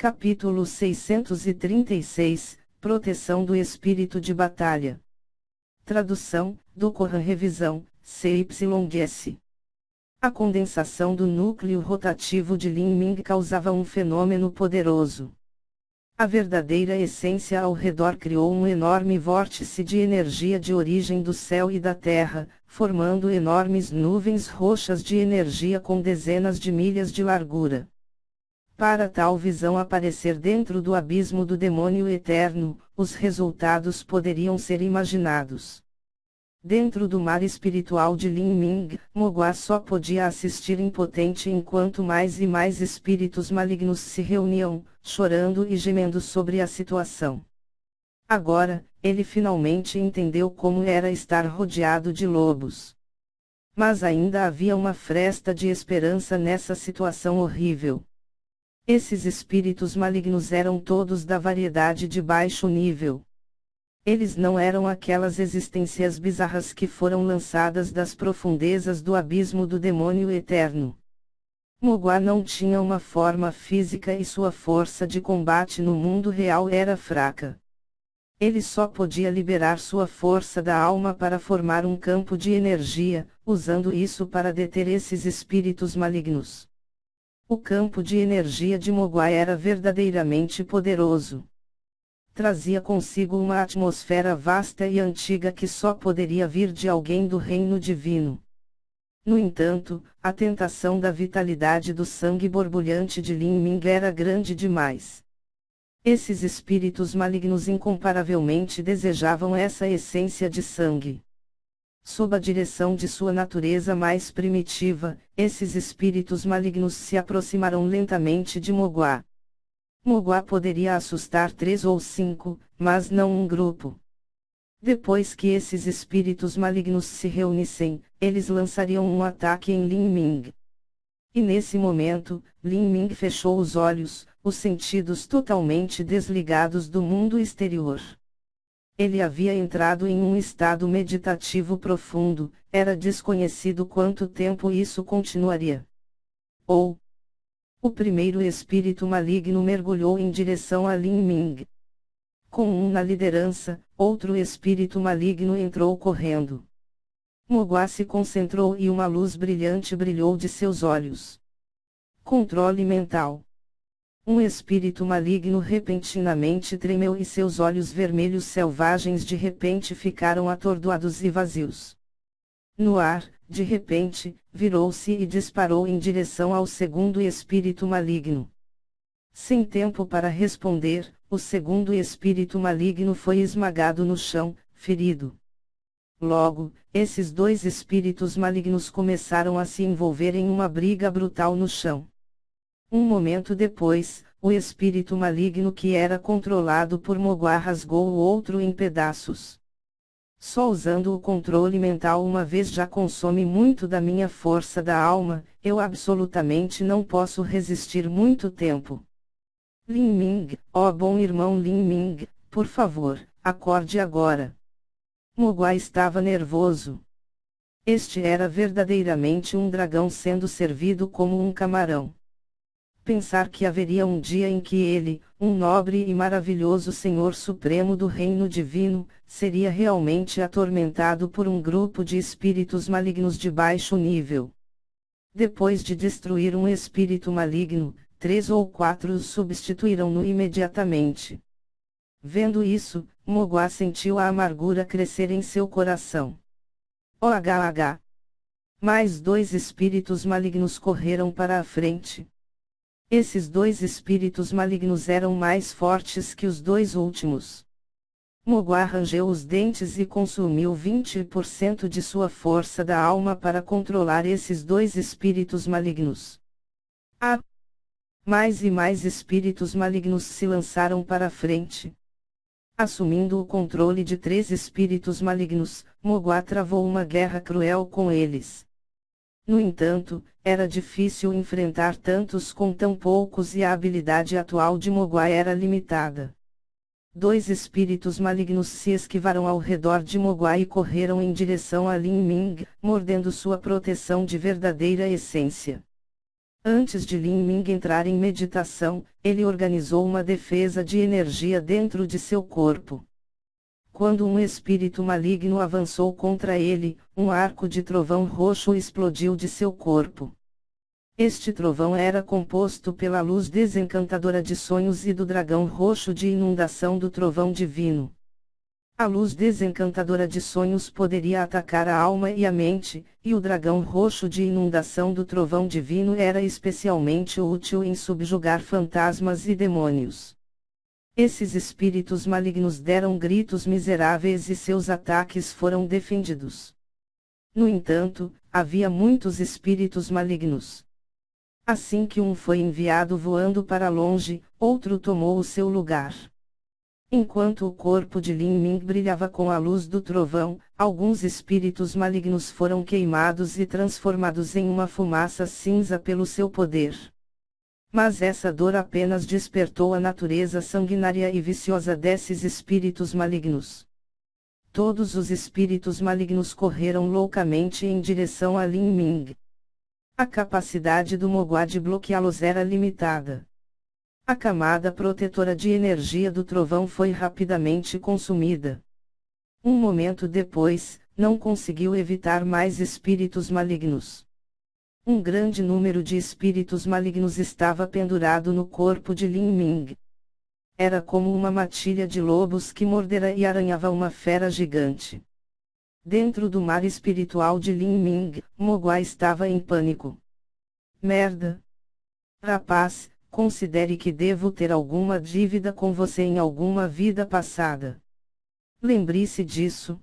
Capítulo 636, Proteção do Espírito de Batalha. Tradução, do Koran Revisão, CYS. A condensação do núcleo rotativo de Lin Ming causava um fenômeno poderoso. A verdadeira essência ao redor criou um enorme vórtice de energia de origem do céu e da terra, formando enormes nuvens roxas de energia com dezenas de milhas de largura. Para tal visão aparecer dentro do abismo do demônio eterno, os resultados poderiam ser imaginados. Dentro do mar espiritual de Lin Ming, Mogua só podia assistir impotente enquanto mais e mais espíritos malignos se reuniam, chorando e gemendo sobre a situação. Agora, ele finalmente entendeu como era estar rodeado de lobos. Mas ainda havia uma fresta de esperança nessa situação horrível. Esses espíritos malignos eram todos da variedade de baixo nível. Eles não eram aquelas existências bizarras que foram lançadas das profundezas do abismo do demônio eterno. Mogua não tinha uma forma física e sua força de combate no mundo real era fraca. Ele só podia liberar sua força da alma para formar um campo de energia, usando isso para deter esses espíritos malignos. O campo de energia de Mogua era verdadeiramente poderoso. Trazia consigo uma atmosfera vasta e antiga que só poderia vir de alguém do reino divino. No entanto, a tentação da vitalidade do sangue borbulhante de Lin Ming era grande demais. Esses espíritos malignos incomparavelmente desejavam essa essência de sangue. Sob a direção de sua natureza mais primitiva, esses espíritos malignos se aproximaram lentamente de Mogua. Mogua poderia assustar 3 ou 5, mas não um grupo. Depois que esses espíritos malignos se reunissem, eles lançariam um ataque em Lin Ming. E nesse momento, Lin Ming fechou os olhos, os sentidos totalmente desligados do mundo exterior. Ele havia entrado em um estado meditativo profundo, era desconhecido quanto tempo isso continuaria. O primeiro espírito maligno mergulhou em direção a Lin Ming. Com um na liderança, outro espírito maligno entrou correndo. Mogua se concentrou e uma luz brilhante brilhou de seus olhos. Controle mental. Um espírito maligno repentinamente tremeu e seus olhos vermelhos selvagens de repente ficaram atordoados e vazios. No ar, de repente, virou-se e disparou em direção ao segundo espírito maligno. Sem tempo para responder, o segundo espírito maligno foi esmagado no chão, ferido. Logo, esses dois espíritos malignos começaram a se envolver em uma briga brutal no chão. Um momento depois, o espírito maligno que era controlado por Mogua rasgou o outro em pedaços. Só usando o controle mental uma vez já consome muito da minha força da alma, eu absolutamente não posso resistir muito tempo. Lin Ming, ó bom irmão Lin Ming, por favor, acorde agora. Mogua estava nervoso. Este era verdadeiramente um dragão sendo servido como um camarão. Pensar que haveria um dia em que ele, um nobre e maravilhoso Senhor Supremo do Reino Divino, seria realmente atormentado por um grupo de espíritos malignos de baixo nível. Depois de destruir um espírito maligno, 3 ou 4 os substituíram-no imediatamente. Vendo isso, Mogua sentiu a amargura crescer em seu coração. OHH! Mais 2 espíritos malignos correram para a frente. Esses 2 espíritos malignos eram mais fortes que os 2 últimos. Mogua rangeu os dentes e consumiu 20% de sua força da alma para controlar esses 2 espíritos malignos. Mais e mais espíritos malignos se lançaram para a frente. Assumindo o controle de 3 espíritos malignos, Mogua travou uma guerra cruel com eles. No entanto, era difícil enfrentar tantos com tão poucos e a habilidade atual de Mogua era limitada. 2 espíritos malignos se esquivaram ao redor de Mogua e correram em direção a Lin Ming, mordendo sua proteção de verdadeira essência. Antes de Lin Ming entrar em meditação, ele organizou uma defesa de energia dentro de seu corpo. Quando um espírito maligno avançou contra ele, um arco de trovão roxo explodiu de seu corpo. Este trovão era composto pela luz desencantadora de sonhos e do dragão roxo de inundação do trovão divino. A luz desencantadora de sonhos poderia atacar a alma e a mente, e o dragão roxo de inundação do trovão divino era especialmente útil em subjugar fantasmas e demônios. Esses espíritos malignos deram gritos miseráveis e seus ataques foram defendidos. No entanto, havia muitos espíritos malignos. Assim que um foi enviado voando para longe, outro tomou o seu lugar. Enquanto o corpo de Lin Ming brilhava com a luz do trovão, alguns espíritos malignos foram queimados e transformados em uma fumaça cinza pelo seu poder. Mas essa dor apenas despertou a natureza sanguinária e viciosa desses espíritos malignos. Todos os espíritos malignos correram loucamente em direção a Lin Ming. A capacidade do Mogwai de bloqueá-los era limitada. A camada protetora de energia do trovão foi rapidamente consumida. Um momento depois, não conseguiu evitar mais espíritos malignos. Um grande número de espíritos malignos estava pendurado no corpo de Lin Ming. Era como uma matilha de lobos que mordera e arranhava uma fera gigante. Dentro do mar espiritual de Lin Ming, Mogwai estava em pânico. Merda! Rapaz! Considere que devo ter alguma dívida com você em alguma vida passada. Lembre-se disso.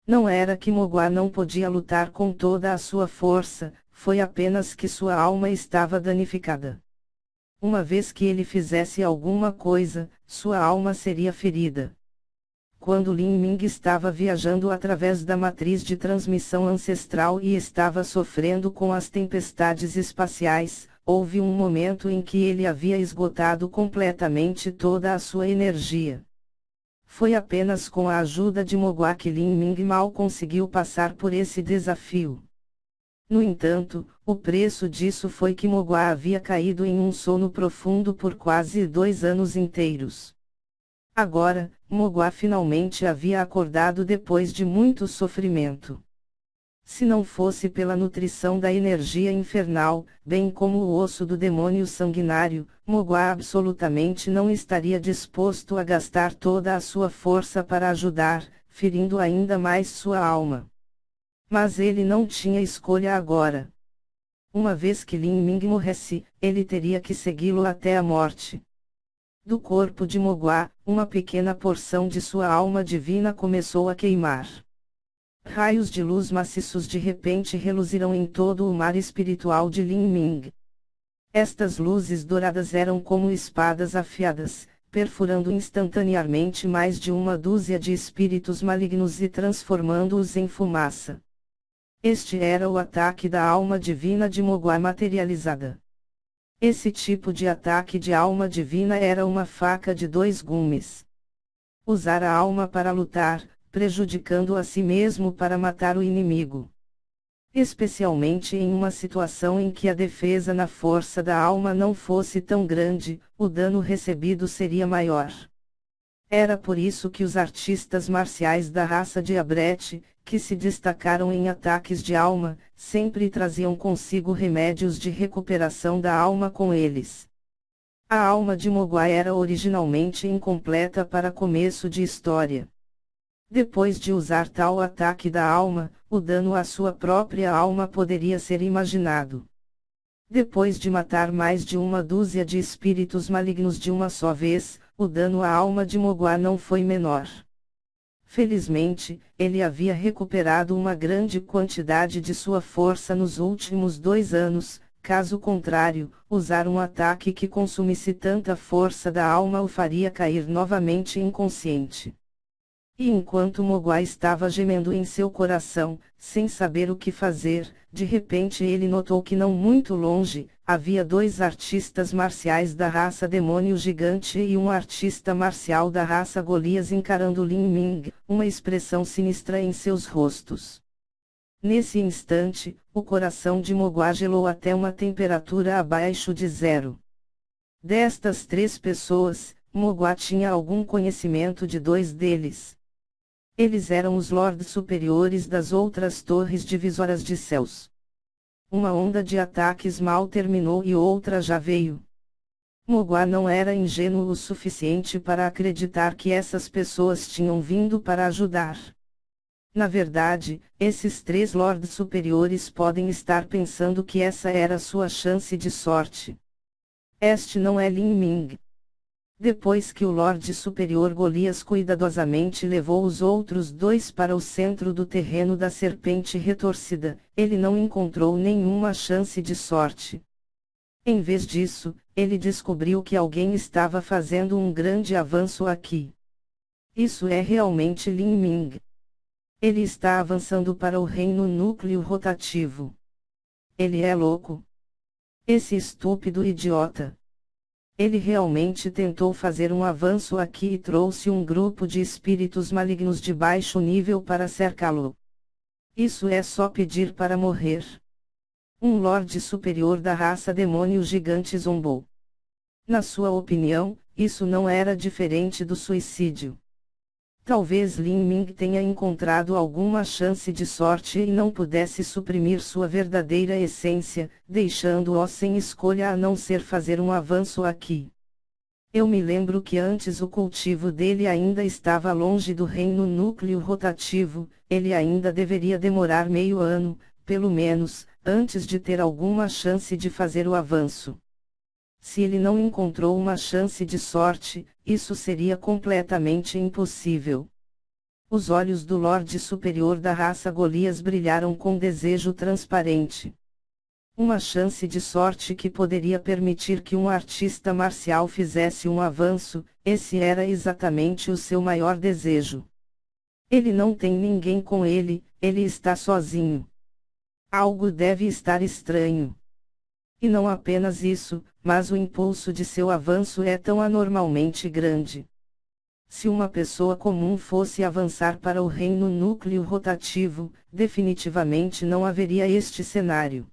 Não era que Mogwai não podia lutar com toda a sua força, foi apenas que sua alma estava danificada. Uma vez que ele fizesse alguma coisa, sua alma seria ferida. Quando Lin Ming estava viajando através da matriz de transmissão ancestral e estava sofrendo com as tempestades espaciais, houve um momento em que ele havia esgotado completamente toda a sua energia. Foi apenas com a ajuda de Mogwai que Lin Ming mal conseguiu passar por esse desafio. No entanto, o preço disso foi que Mogwai havia caído em um sono profundo por quase 2 anos inteiros. Agora, Mogwai finalmente havia acordado depois de muito sofrimento. Se não fosse pela nutrição da energia infernal, bem como o osso do demônio sanguinário, Mogwai absolutamente não estaria disposto a gastar toda a sua força para ajudar, ferindo ainda mais sua alma. Mas ele não tinha escolha agora. Uma vez que Lin Ming morresse, ele teria que segui-lo até a morte. Do corpo de Mogwai, uma pequena porção de sua alma divina começou a queimar. Raios de luz maciços de repente reluziram em todo o mar espiritual de Lin Ming. Estas luzes douradas eram como espadas afiadas, perfurando instantaneamente mais de uma dúzia de espíritos malignos e transformando-os em fumaça. Este era o ataque da alma divina de Mogwai materializada. Esse tipo de ataque de alma divina era uma faca de 2 gumes. Usar a alma para lutar, prejudicando a si mesmo para matar o inimigo. Especialmente em uma situação em que a defesa na força da alma não fosse tão grande, o dano recebido seria maior. Era por isso que os artistas marciais da raça de Abret, que se destacaram em ataques de alma, sempre traziam consigo remédios de recuperação da alma com eles. A alma de Mogwai era originalmente incompleta para começo de história. Depois de usar tal ataque da alma, o dano à sua própria alma poderia ser imaginado. Depois de matar mais de uma dúzia de espíritos malignos de uma só vez, o dano à alma de Mogwai não foi menor. Felizmente, ele havia recuperado uma grande quantidade de sua força nos últimos 2 anos, caso contrário, usar um ataque que consumisse tanta força da alma o faria cair novamente inconsciente. E enquanto Mogwai estava gemendo em seu coração, sem saber o que fazer, de repente ele notou que não muito longe, havia 2 artistas marciais da raça demônio gigante e um artista marcial da raça Golias encarando Lin Ming, uma expressão sinistra em seus rostos. Nesse instante, o coração de Mogwai gelou até uma temperatura abaixo de zero. Destas 3 pessoas, Mogwai tinha algum conhecimento de 2 deles. Eles eram os lords superiores das outras torres divisoras de céus. Uma onda de ataques mal terminou e outra já veio. Mogwai não era ingênuo o suficiente para acreditar que essas pessoas tinham vindo para ajudar. Na verdade, esses 3 lords superiores podem estar pensando que essa era sua chance de sorte. Este não é Lin Ming. Depois que o Lorde Superior Golias cuidadosamente levou os outros 2 para o centro do terreno da serpente retorcida, ele não encontrou nenhuma chance de sorte. Em vez disso, ele descobriu que alguém estava fazendo um grande avanço aqui. Isso é realmente Lin Ming. Ele está avançando para o reino núcleo rotativo. Ele é louco. Esse estúpido idiota. Ele realmente tentou fazer um avanço aqui e trouxe um grupo de espíritos malignos de baixo nível para cercá-lo. Isso é só pedir para morrer. Um lorde superior da raça demônio gigante zombou. Na sua opinião, isso não era diferente do suicídio. Talvez Lin Ming tenha encontrado alguma chance de sorte e não pudesse suprimir sua verdadeira essência, deixando-o sem escolha a não ser fazer um avanço aqui. Eu me lembro que antes o cultivo dele ainda estava longe do reino núcleo rotativo, ele ainda deveria demorar meio ano, pelo menos, antes de ter alguma chance de fazer o avanço. Se ele não encontrou uma chance de sorte, isso seria completamente impossível. Os olhos do Lorde Superior da raça Golias brilharam com desejo transparente. Uma chance de sorte que poderia permitir que um artista marcial fizesse um avanço, esse era exatamente o seu maior desejo. Ele não tem ninguém com ele, ele está sozinho. Algo deve estar estranho. E não apenas isso, mas o impulso de seu avanço é tão anormalmente grande. Se uma pessoa comum fosse avançar para o reino núcleo rotativo, definitivamente não haveria este cenário.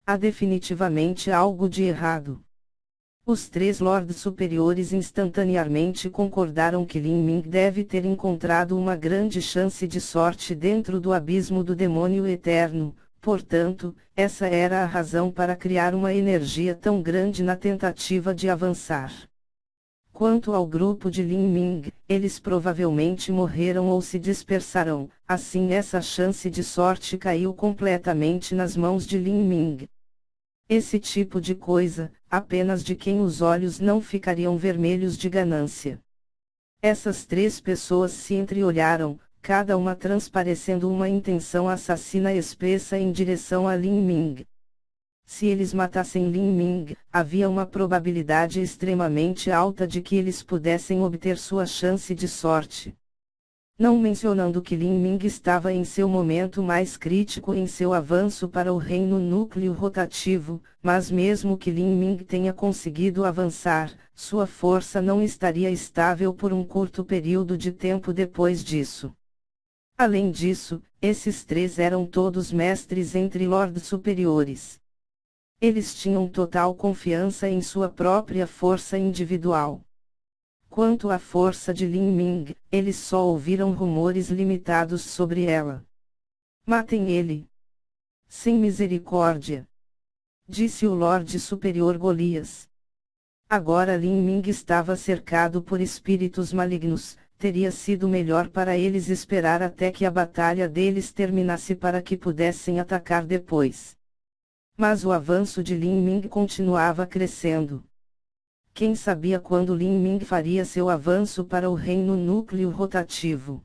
Há definitivamente algo de errado. Os 3 lords superiores instantaneamente concordaram que Lin Ming deve ter encontrado uma grande chance de sorte dentro do abismo do demônio eterno. Portanto, essa era a razão para criar uma energia tão grande na tentativa de avançar. Quanto ao grupo de Lin Ming, eles provavelmente morreram ou se dispersaram, assim essa chance de sorte caiu completamente nas mãos de Lin Ming. Esse tipo de coisa, apenas de quem os olhos não ficariam vermelhos de ganância. Essas 3 pessoas se entreolharam, cada uma transparecendo uma intenção assassina espessa em direção a Lin Ming. Se eles matassem Lin Ming, havia uma probabilidade extremamente alta de que eles pudessem obter sua chance de sorte. Não mencionando que Lin Ming estava em seu momento mais crítico em seu avanço para o reino núcleo rotativo, mas mesmo que Lin Ming tenha conseguido avançar, sua força não estaria estável por um curto período de tempo depois disso. Além disso, esses 3 eram todos mestres entre lords superiores. Eles tinham total confiança em sua própria força individual. Quanto à força de Lin Ming, eles só ouviram rumores limitados sobre ela. Matem ele! Sem misericórdia! Disse o Lorde Superior Golias. Agora Lin Ming estava cercado por espíritos malignos, teria sido melhor para eles esperar até que a batalha deles terminasse para que pudessem atacar depois. Mas o avanço de Lin Ming continuava crescendo. Quem sabia quando Lin Ming faria seu avanço para o reino núcleo rotativo?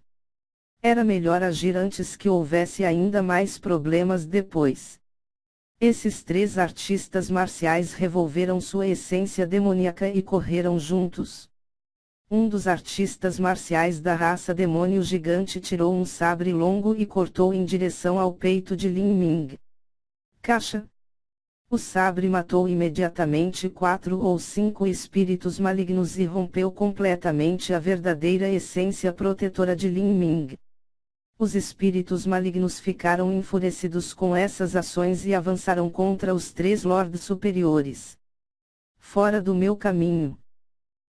Era melhor agir antes que houvesse ainda mais problemas depois. Esses 3 artistas marciais revolveram sua essência demoníaca e correram juntos. Um dos artistas marciais da raça demônio gigante tirou um sabre longo e cortou em direção ao peito de Lin Ming. Caixa! O sabre matou imediatamente 4 ou 5 espíritos malignos e rompeu completamente a verdadeira essência protetora de Lin Ming. Os espíritos malignos ficaram enfurecidos com essas ações e avançaram contra os 3 lordes superiores. Fora do meu caminho!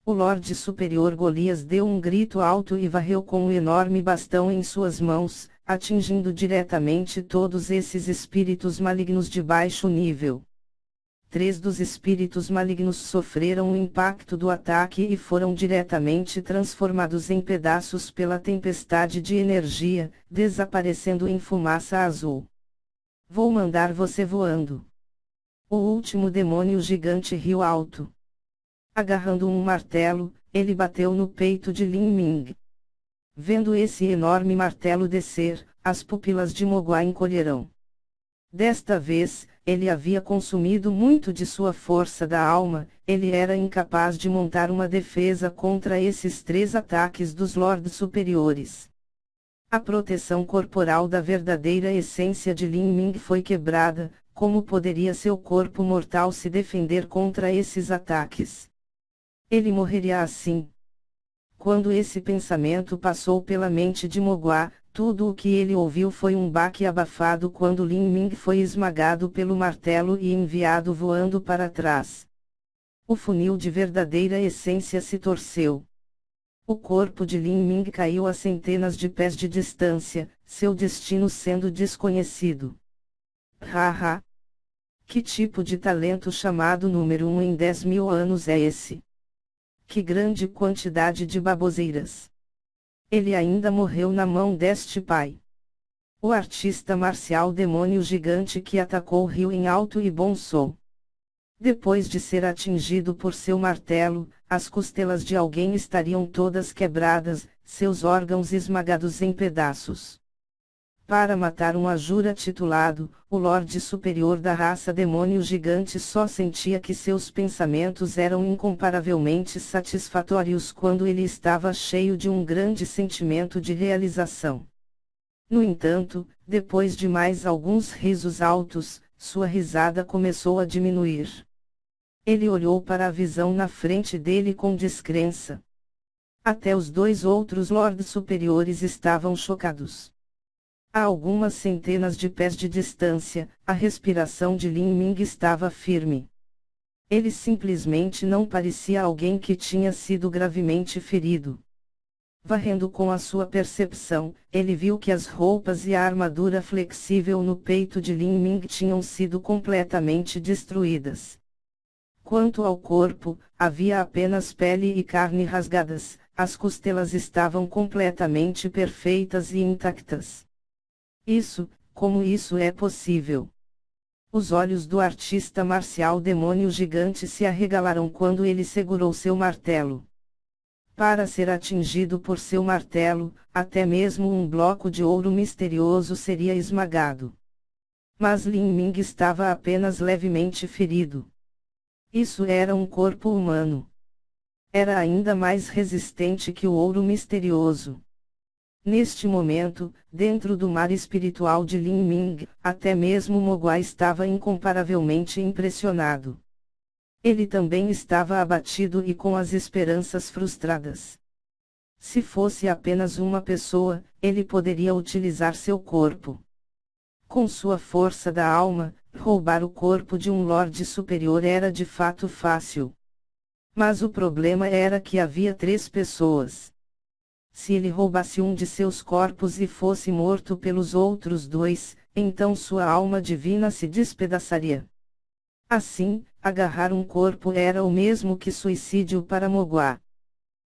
O Lorde Superior Golias deu um grito alto e varreu com um enorme bastão em suas mãos, atingindo diretamente todos esses espíritos malignos de baixo nível. 3 dos espíritos malignos sofreram o impacto do ataque e foram diretamente transformados em pedaços pela tempestade de energia, desaparecendo em fumaça azul. Vou mandar você voando. O último demônio gigante riu alto. Agarrando um martelo, ele bateu no peito de Lin Ming. Vendo esse enorme martelo descer, as pupilas de Mogwai encolherão. Desta vez, ele havia consumido muito de sua força da alma, ele era incapaz de montar uma defesa contra esses 3 ataques dos lordes superiores. A proteção corporal da verdadeira essência de Lin Ming foi quebrada. Como poderia seu corpo mortal se defender contra esses ataques? Ele morreria assim. Quando esse pensamento passou pela mente de Mogwai, tudo o que ele ouviu foi um baque abafado quando Lin Ming foi esmagado pelo martelo e enviado voando para trás. O funil de verdadeira essência se torceu. O corpo de Lin Ming caiu a centenas de pés de distância, seu destino sendo desconhecido. Haha! Que tipo de talento chamado número 1 em 10.000 anos é esse? Que grande quantidade de baboseiras! Ele ainda morreu na mão deste pai. O artista marcial demônio gigante que atacou riu em alto e bom som. Depois de ser atingido por seu martelo, as costelas de alguém estariam todas quebradas, seus órgãos esmagados em pedaços. Para matar um Ajura titulado, o Lorde Superior da raça demônio gigante só sentia que seus pensamentos eram incomparavelmente satisfatórios quando ele estava cheio de um grande sentimento de realização. No entanto, depois de mais alguns risos altos, sua risada começou a diminuir. Ele olhou para a visão na frente dele com descrença. Até os 2 outros lordes superiores estavam chocados. A algumas centenas de pés de distância, a respiração de Lin Ming estava firme. Ele simplesmente não parecia alguém que tinha sido gravemente ferido. Varrendo com a sua percepção, ele viu que as roupas e a armadura flexível no peito de Lin Ming tinham sido completamente destruídas. Quanto ao corpo, havia apenas pele e carne rasgadas, as costelas estavam completamente perfeitas e intactas. Como isso é possível? Os olhos do artista marcial demônio gigante se arregalaram quando ele segurou seu martelo. Para ser atingido por seu martelo, até mesmo um bloco de ouro misterioso seria esmagado. Mas Lin Ming estava apenas levemente ferido. Isso era um corpo humano. Era ainda mais resistente que o ouro misterioso. Neste momento, dentro do mar espiritual de Lin Ming, até mesmo Mogwai estava incomparavelmente impressionado. Ele também estava abatido e com as esperanças frustradas. Se fosse apenas uma pessoa, ele poderia utilizar seu corpo. Com sua força da alma, roubar o corpo de um lorde superior era de fato fácil. Mas o problema era que havia 3 pessoas. Se ele roubasse um de seus corpos e fosse morto pelos outros 2, então sua alma divina se despedaçaria. Assim, agarrar um corpo era o mesmo que suicídio para Mogwai.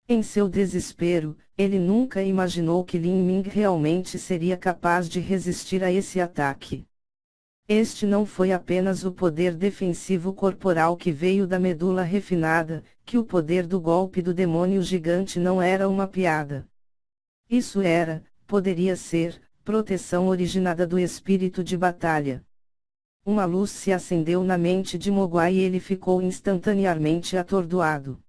Em seu desespero, ele nunca imaginou que Lin Ming realmente seria capaz de resistir a esse ataque. Este não foi apenas o poder defensivo corporal que veio da medula refinada, que o poder do golpe do demônio gigante não era uma piada. Isso poderia ser, proteção originada do espírito de batalha. Uma luz se acendeu na mente de Mogwai e ele ficou instantaneamente atordoado.